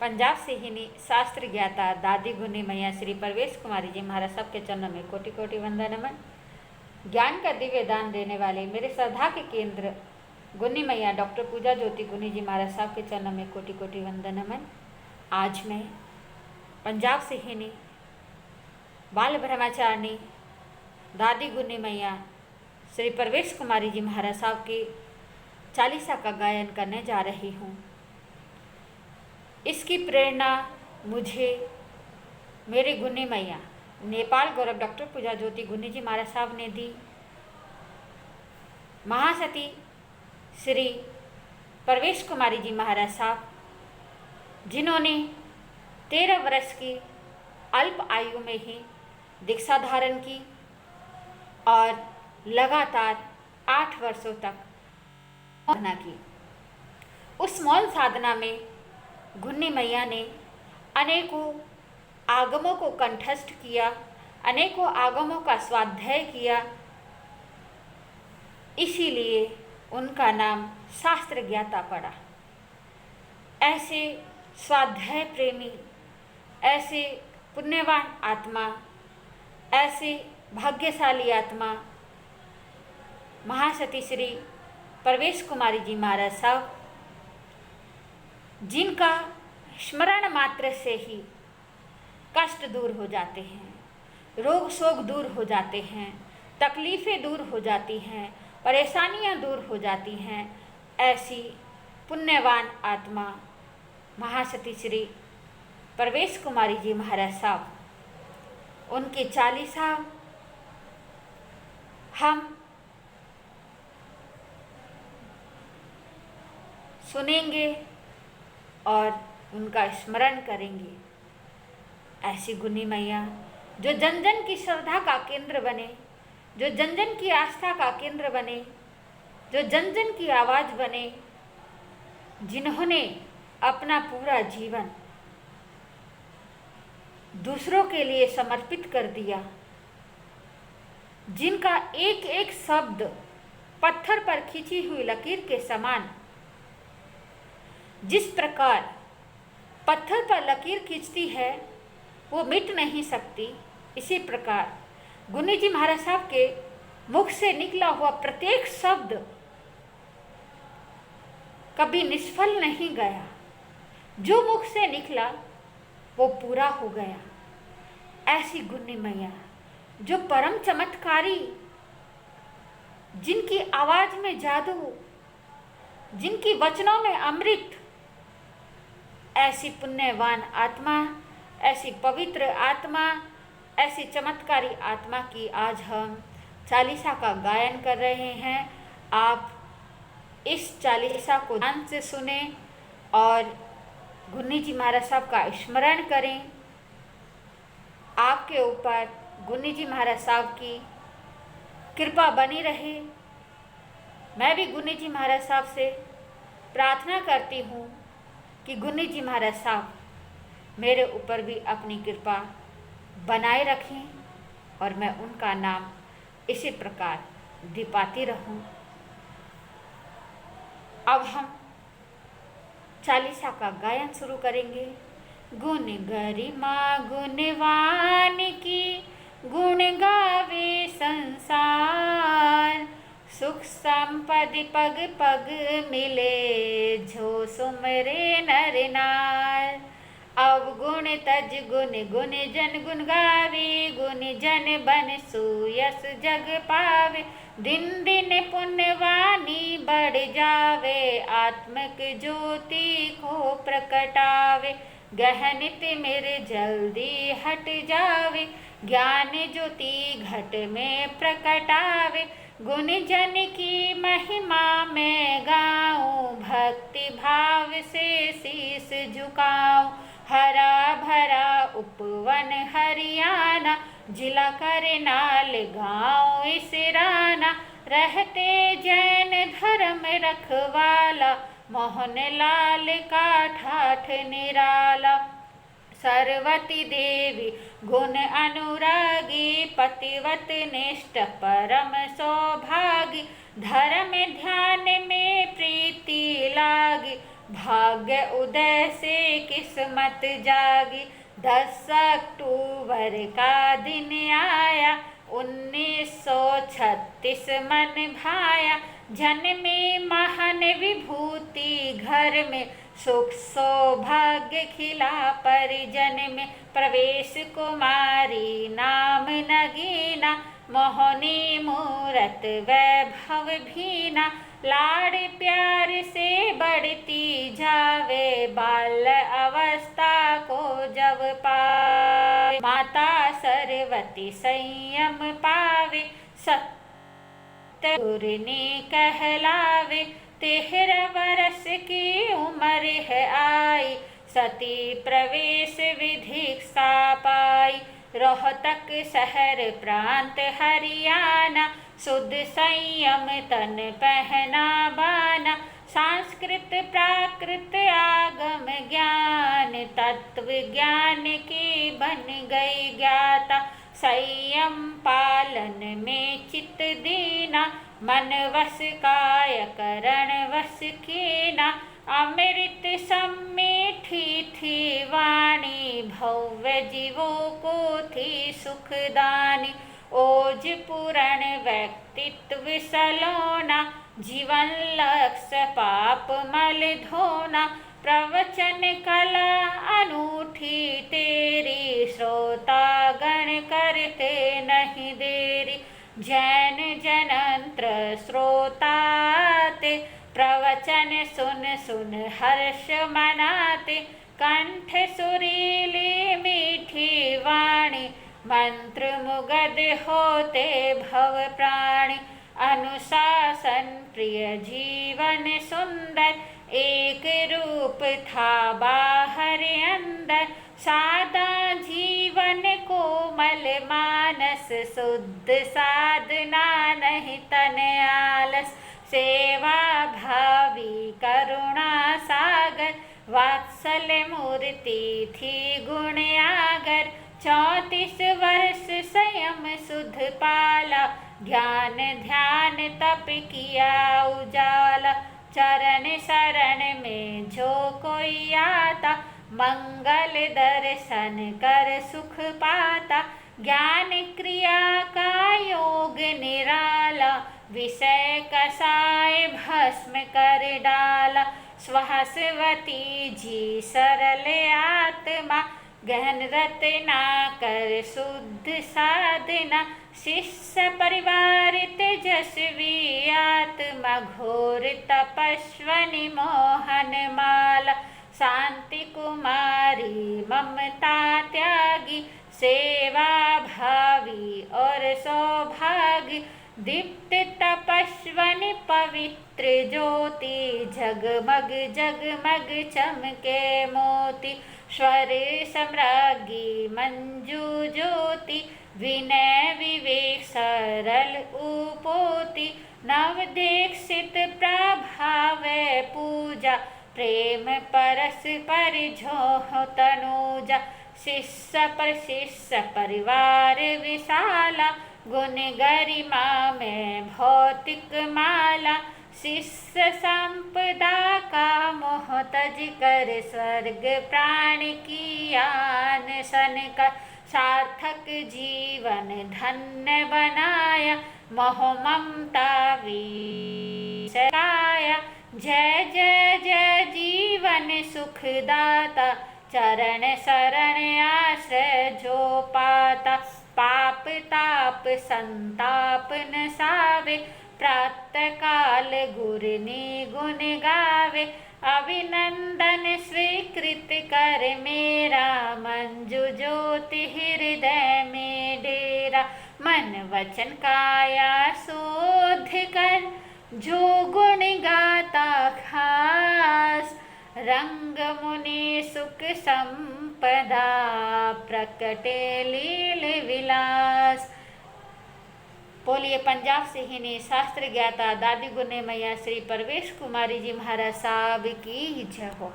पंजाब से ही शास्त्र ज्ञाता दादी गुनी मैया श्री परवेश कुमारी जी महाराज साहब के चरणों में कोटि कोटि वंदन नमन। ज्ञान का दिव्य दान देने वाले मेरे श्रद्धा के केंद्र गुनी मैया डॉक्टर पूजा ज्योति गुनी जी महाराज साहब के चरणों में कोटि कोटि वंदन नमन। आज मैं पंजाब से ही बाल ब्रह्मचारिणी दादी गुनी मैया श्री परवेश कुमारी जी महाराज साहब की चालीसा का गायन करने जा रही हूँ। इसकी प्रेरणा मुझे मेरे गुनी मैया नेपाल गौरव डॉक्टर पूजा ज्योति गुनी जी महाराज साहब ने दी। महासती श्री परवेश कुमारी जी महाराज साहब जिन्होंने 13 वर्ष की अल्प आयु में ही दीक्षा धारण की और लगातार 8 वर्षों तक साधना की। उस मौन साधना में गुनी मैया ने अनेकों आगमों को कंठस्थ किया, अनेकों आगमों का स्वाध्याय किया। इसीलिए उनका नाम शास्त्र ज्ञाता पड़ा। ऐसे स्वाध्याय प्रेमी, ऐसे पुण्यवान आत्मा, ऐसे भाग्यशाली आत्मा महासती श्री परवेश कुमारी जी महाराज साहब, जिनका स्मरण मात्र से ही कष्ट दूर हो जाते हैं, रोग शोक दूर हो जाते हैं, तकलीफ़ें दूर हो जाती हैं, परेशानियां दूर हो जाती हैं। ऐसी पुण्यवान आत्मा महासती श्री परवेश कुमारी जी महाराज साहब, उनकी चालीसा हम सुनेंगे और उनका स्मरण करेंगे। ऐसी गुनी मैया जो जन जन की श्रद्धा का केंद्र बने, जो जन जन की आस्था का केंद्र बने, जो जन जन की आवाज़ बने, जिन्होंने अपना पूरा जीवन दूसरों के लिए समर्पित कर दिया, जिनका एक एक शब्द पत्थर पर खींची हुई लकीर के समान, जिस प्रकार पत्थर पर लकीर खींचती है वो मिट नहीं सकती, इसी प्रकार गुनी जी महाराज साहब के मुख से निकला हुआ प्रत्येक शब्द कभी निष्फल नहीं गया। जो मुख से निकला वो पूरा हो गया। ऐसी गुनी मैया जो परम चमत्कारी, जिनकी आवाज में जादू, जिनकी वचनों में अमृत, ऐसी पुण्यवान आत्मा, ऐसी पवित्र आत्मा, ऐसी चमत्कारी आत्मा की आज हम चालीसा का गायन कर रहे हैं। आप इस चालीसा को ध्यान से सुने और गुनी जी महाराज साहब का स्मरण करें। आपके ऊपर गुनी जी महाराज साहब की कृपा बनी रहे। मैं भी गुनी जी महाराज साहब से प्रार्थना करती हूँ कि गुनी जी महाराज साहब मेरे ऊपर भी अपनी कृपा बनाए रखें और मैं उनका नाम इसी प्रकार दिपाती रहूं। अब हम चालीसा का गायन शुरू करेंगे। गुण गरिमा गुणवान की, गुण गावे संसार, सुख संपदि पग पग मिले, जो सुमरे नर नार। अवगुण तज गुण, गुण जन गुण गावे, गुण जन बन सुयस जग पावे। दिन दिन पुण्यवानी बढ़ जावे, आत्मक ज्योति को प्रकटावे। गहनित मेरे जल्दी हट जावे, ज्ञान ज्योति घट में प्रकटावे। गुण जन की महिमा में गाऊं, भक्ति भाव से शीस झुकाऊं। हरा भरा उपवन हरियाणा, जिला करनाल गाँव इसराना। रहते जैन धर्म रखवाला, मोहन लाल का ठाठ निराला। सरवती देवी गुण अनुरागी, पतिवत निष्ठ परम सौभागी। धर्म ध्यान में प्रीति लागी, भाग्य उदय से किस्मत जागी। 10 अक्टूबर का दिन आया, 1936 मन भाया। जन्मे महान विभूति घर में, सुख सौभाग्य खिला परिजन में। प्रवेश कुमारी नाम नगीना, मोहनी मूरत वैभव भीना। लाड़ प्यार से बढ़ती जावे, बाल अवस्था को जब पावे। माता सरस्वती संयम पावे, सत्य कहलावे। 13 वर्ष की उम्र है आई, सती प्रवेश विधिक्षा पाई। रोहतक शहर प्रांत हरियाणा, शुद्ध संयम तन पहना बाना। संस्कृत प्राकृत आगम ज्ञान, तत्व ज्ञान की बन गई ज्ञाता। संयम पालन में चित्त दीना, मन वश काय करण वश कीना। अमृत सम मीठी थी वाणी, भव्य जीवों को थी सुखदानी। ओज पूर्ण व्यक्तित्व सलोना, जीवन लक्ष्य पाप मल धोना। प्रवचन कला अनूठी तेरी, श्रोतागण करते नहीं देरी। जैन जनंत्र श्रोताते, प्रवचन सुन सुन हर्ष मनाते। कंठ सुरीली मीठी वाणी, मंत्र मुग्ध होते भव प्राणी। अनुशासन प्रिय जीवन सुंदर, एक रूप था बाहर अंदर। सादा जीवन कोमल मानस, शुद्ध साधना नहीं तन आलस। सेवा भावी करुणा सागर, वात्सल्य मूर्ति थी गुण आगर। 34 वर्ष संयम सुध पाला, ज्ञान ध्यान तप किया उजाला। चरण शरण में जो कोई आता, मंगल दर्शन कर सुख पाता। ज्ञान क्रिया का योग निराला, विषय कसाय भस्म कर डाला। सहस्वती जी सरल आत्मा, गहन रत्ना कर शुद्ध साधना। शिष्य परिवार तेजस्वी आत्मा, घोर तपस्वनी मोहन माला। शांति कुमारी ममता त्यागी, सेवा भावी और सौभागी। दीप्त तपस्वनी पवित्र ज्योति, जगमग जगमग चमके मोती। स्वर सम्राज्ञी मंजू ज्योति, विनय विवेक सरल उपोति। नव दीक्षित प्रभाव पूजा, प्रेम परस्पर झोह तनूजा। शिष्य पर शिष्य परिवार विशाला, गुण गरिमा में भौतिक माला। शिष्य संपदा का मोह तज कर, स्वर्ग प्राण की आन सन कर। सार्थक जीवन धन्य बनाया, मोह ममता विसराया। जय जय जय जीवन सुखदाता, चरण शरण आश्रय जो पाता। पाप ताप संताप नसावे, प्रातः काल गुर गुण गावे। अभिनंदन स्वीकृत कर मेरा, मंजू ज्योति हृदय में डेरा। मन वचन काया शोध कर, जो गुण गाता खास। रंग मुनि सुख संपदा, प्रकटे लील विलास। बोलिए पंजाब सिंहिनी शास्त्र ज्ञाता दादी गुने मैया श्री परवेश कुमारी जी महाराज साहब की जय हो।